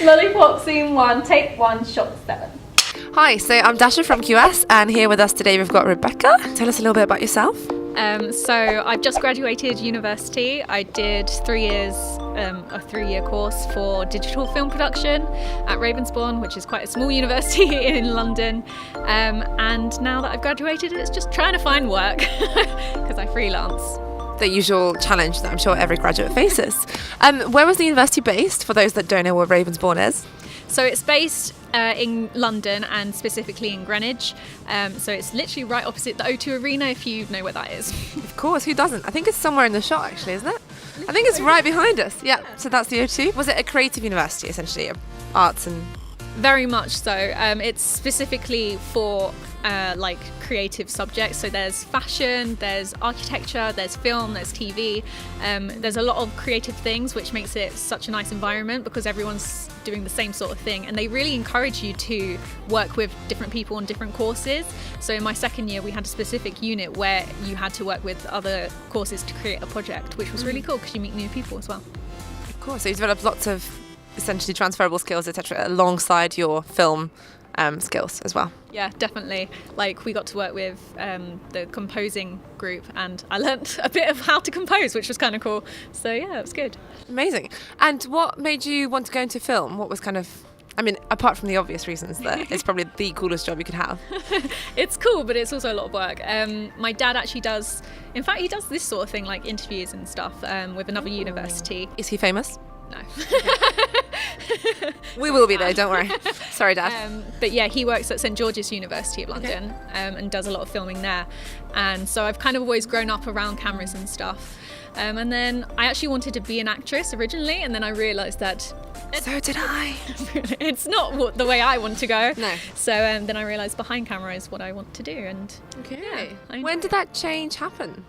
Lollipop scene 1, take 1, shot 7. Hi, so I'm Dasha from QS, and here with us today we've got Rebecca. Tell us a little bit about yourself. So I've just graduated university. I did 3 years, a 3-year course for digital film production at Ravensbourne, which is quite a small university in London. And now that I've graduated, it's just trying to find work because I freelance. The usual challenge that I'm sure every graduate faces. Where was the university based, for those that don't know what Ravensbourne is? So it's based in London and specifically in Greenwich. So it's literally right opposite the O2 Arena, if you know where that is. Of course, who doesn't? I think it's somewhere in the shot actually, isn't it? I think it's right behind us. Yeah, so that's the O2. Was it a creative university essentially, arts and... Very much so. It's specifically for like creative subjects. So there's fashion, there's architecture, there's film, there's TV. There's a lot of creative things, which makes it such a nice environment because everyone's doing the same sort of thing, and they really encourage you to work with different people on different courses. So in my second year we had a specific unit where you had to work with other courses to create a project, which was really cool because you meet new people as well. Of course, so you developed lots of essentially transferable skills, etc., alongside your film skills as well. Yeah, definitely. Like we got to work with the composing group, and I learnt a bit of how to compose, which was kind of cool. So yeah, it was good. Amazing. And what made you want to go into film? What was kind of, I mean, apart from the obvious reasons that it's probably the coolest job you could have. It's cool, but it's also a lot of work. My dad actually does, in fact, he does this sort of thing, like interviews and stuff with another university. Is he famous? No. We will be though, don't worry. Sorry, Dad. But yeah, he works at St George's University of London, and does a lot of filming there. And so I've kind of always grown up around cameras and stuff. And then I actually wanted to be an actress originally, and then I realised that So did I. it's not the way I want to go. No. So then I realised behind camera is what I want to do. And Okay. Yeah, When did that change happen?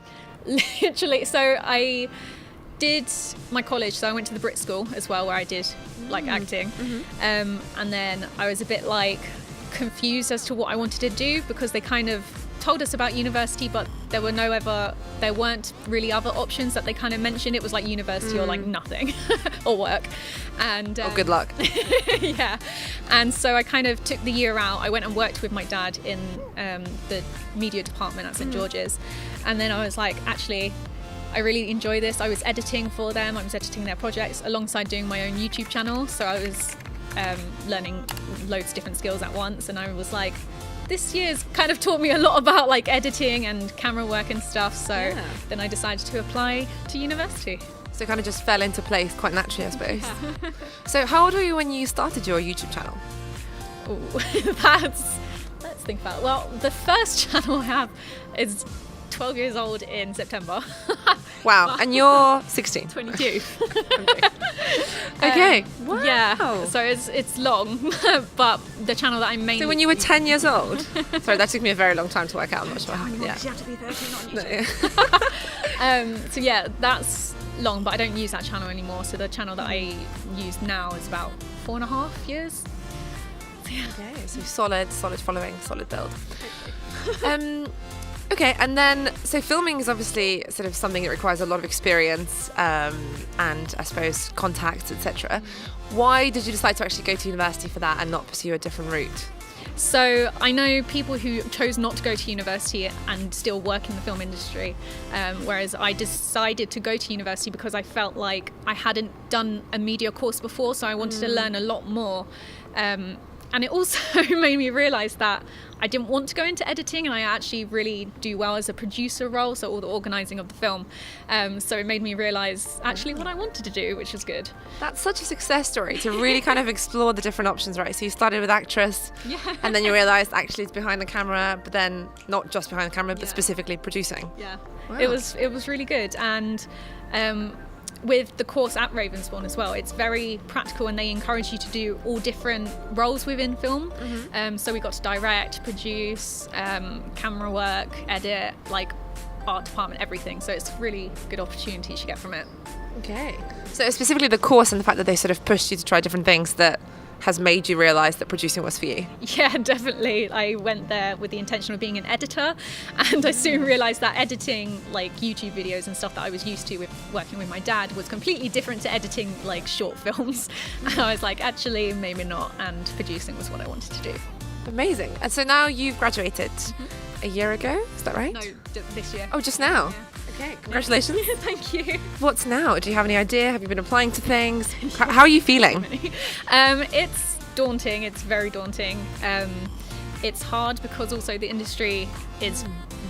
literally, so I did my college, so I went to the Brit School as well, where I did like acting. And then I was a bit like confused as to what I wanted to do, because they kind of told us about university, but there weren't really other options that they kind of mentioned. It was like university or like nothing or work. And Oh, good luck. yeah. And so I kind of took the year out. I went and worked with my dad in the media department at St George's, and then I was like, actually, I really enjoy this. I was editing for them. I was editing their projects alongside doing my own YouTube channel. So I was learning loads of different skills at once. And I was like, this year's kind of taught me a lot about like editing and camera work and stuff. So then I decided to apply to university. So it kind of just fell into place quite naturally, I suppose. So how old were you when you started your YouTube channel? Ooh, let's think about it. Well, the first channel I have is 12 years old in September. Wow, and you're 16. 22. Okay. Wow. Yeah, so it's long, but the channel that I mainly... So when you were 10 years old? Sorry, that took me a very long time to work out. I'm not sure. You have to be 13 on YouTube. So yeah, that's long, but I don't use that channel anymore. So the channel that I use now is about 4.5 years. So, yeah. Okay, so solid following, solid build. Okay, and then, so filming is obviously sort of something that requires a lot of experience and I suppose contacts, etc. Why did you decide to actually go to university for that and not pursue a different route? So I know people who chose not to go to university and still work in the film industry, whereas I decided to go to university because I felt like I hadn't done a media course before, so I wanted to learn a lot more. And it also made me realise that I didn't want to go into editing, and I actually really do well as a producer role, so all the organising of the film. So it made me realise actually what I wanted to do, which was good. That's such a success story, to really kind of explore the different options, right? So you started with actress, and then you realised actually it's behind the camera, but then not just behind the camera, but specifically producing. Yeah, wow. It was really good. And with the course at Ravensbourne as well, it's very practical, and they encourage you to do all different roles within film. So we got to direct, produce, camera work, edit, like art department, everything. So it's really good opportunities you get from it. Okay. So specifically the course and the fact that they sort of pushed you to try different things that has made you realise that producing was for you? Yeah, definitely. I went there with the intention of being an editor, and I soon realised that editing like YouTube videos and stuff that I was used to with working with my dad was completely different to editing like short films. And I was like, actually, maybe not, and producing was what I wanted to do. Amazing. And so now you've graduated a year ago, is that right? No, this year. Oh, just now? Yeah. Okay, congratulations. Thank you. What's now? Do you have any idea? Have you been applying to things? How are you feeling? It's daunting. It's very daunting. It's hard because also the industry is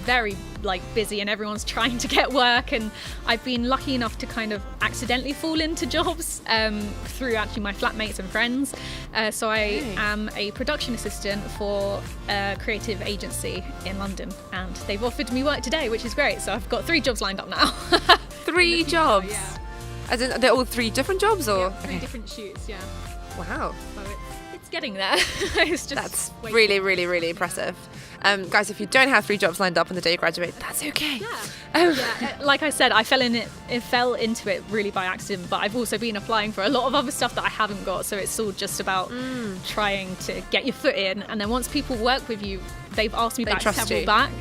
very like busy and everyone's trying to get work, and I've been lucky enough to kind of accidentally fall into jobs through actually my flatmates and friends. So I am a production assistant for a creative agency in London, and they've offered me work today, which is great. So I've got 3 jobs lined up now. 3 jobs? Yeah. As in, they're all 3 different jobs, or? Yeah, 3 different shoots, yeah. Wow. So it's getting there. It's just That's waiting. really, really, really impressive. Guys, if you don't have 3 jobs lined up on the day you graduate, that's okay. Yeah, like I said, I fell into it really by accident, but I've also been applying for a lot of other stuff that I haven't got, so it's all just about trying to get your foot in, and then once people work with you, they've asked me back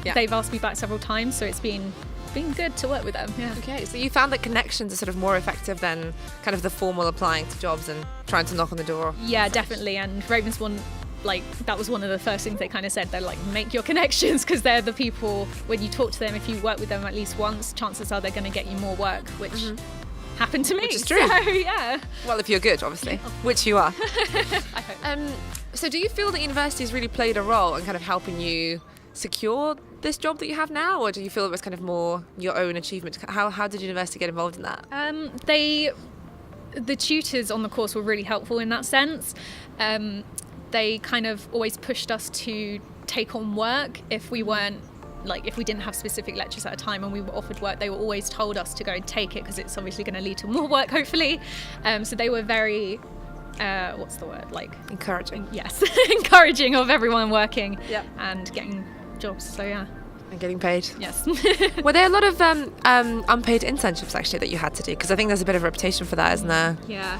They've asked me back several times, so it's been good to work with them. Yeah. Okay, so you found that connections are sort of more effective than kind of the formal applying to jobs and trying to knock on the door? Yeah, definitely. And Ravensbourne, like, that was one of the first things they kind of said. They're like, make your connections, because they're the people, when you talk to them, if you work with them at least once, chances are they're going to get you more work, which happened to me. Which is true. So, yeah. Well, if you're good, obviously, which you are. I hope. So do you feel that university has really played a role in kind of helping you secure this job that you have now, or do you feel it was kind of more your own achievement? How did university get involved in that? The tutors on the course were really helpful in that sense. They kind of always pushed us to take on work if we weren't, like, if we didn't have specific lectures at a time and we were offered work, they were always told us to go and take it, because it's obviously going to lead to more work, hopefully. So they were very what's the word, like, Encouraging. yes. Encouraging of everyone working Yep. and getting jobs. So yeah. And getting paid. Yes. Were there a lot of unpaid internships actually that you had to do? Because I think there's a bit of a reputation for that, isn't there? Yeah.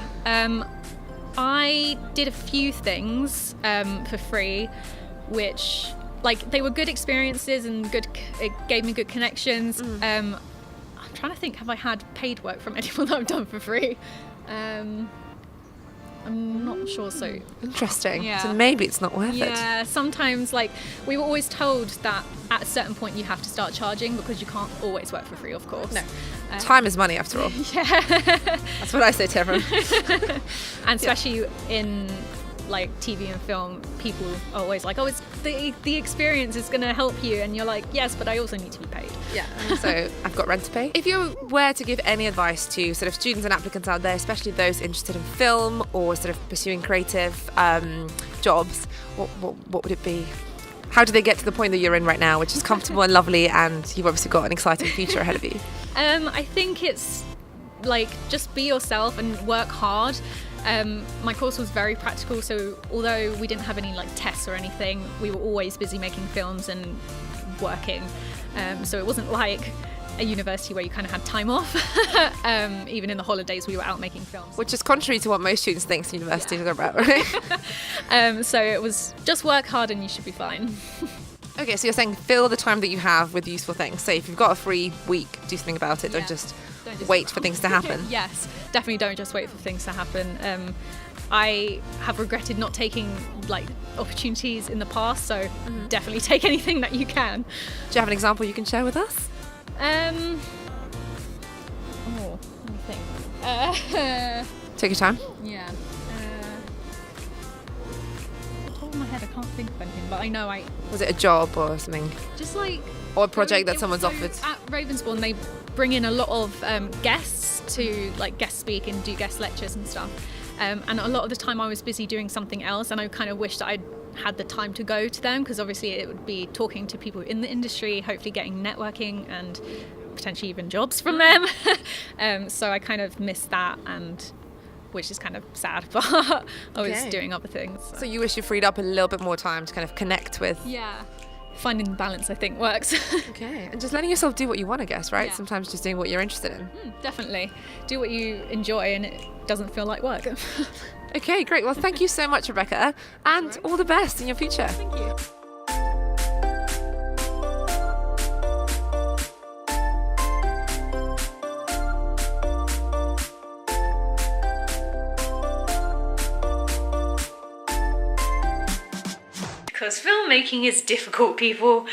I did a few things for free, which, like, they were good experiences and it gave me good connections. I'm trying to think, have I had paid work from anyone that I've done for free? I'm not sure, so... Interesting. Yeah. So maybe it's not worth it. Yeah, sometimes, like, we were always told that at a certain point you have to start charging, because you can't always work for free, of course. No. Time is money, after all. Yeah. That's what I say to everyone. And especially in, like, TV and film, people are always like, oh, it's the experience is going to help you, and you're like, yes, but I also need to be paid. Yeah. So I've got rent to pay. If you were to give any advice to sort of students and applicants out there, especially those interested in film or sort of pursuing creative jobs, what would it be? How do they get to the point that you're in right now, which is comfortable and lovely, and you've obviously got an exciting future ahead of you? I think it's, like, just be yourself and work hard. My course was very practical, so although we didn't have any, like, tests or anything, we were always busy making films and working. So it wasn't like a university where you kind of had time off. Even in the holidays we were out making films. Which is contrary to what most students think universities are about, right? So it was just work hard and you should be fine. Okay, so you're saying fill the time that you have with useful things. So if you've got a free week, do something about it. Yeah. Don't just wait for things to happen. Yes, definitely don't just wait for things to happen. I have regretted not taking, like, opportunities in the past, so definitely take anything that you can. Do you have an example you can share with us? Let me think. Take your time. Yeah. Off the top of my head, I can't think of anything, but I know Was it a job or something? just like... Or a project that someone's so offered? At Ravensbourne, they bring in a lot of guests to, like, guest speak and do guest lectures and stuff. And a lot of the time I was busy doing something else, and I kind of wished that I'd had the time to go to them, because obviously it would be talking to people in the industry, hopefully getting networking and potentially even jobs from them. So I kind of missed that, and which is kind of sad, but I was doing other things. So you wish you freed up a little bit more time to kind of connect with... Yeah. Finding balance, I think, works. Okay, and just letting yourself do what you want, I guess, right? Yeah. Sometimes just doing what you're interested in. Definitely. Do what you enjoy and it doesn't feel like work. Okay, great. Well, thank you so much, Rebecca, and all the best in your future. Thank you. Because filmmaking is difficult, people.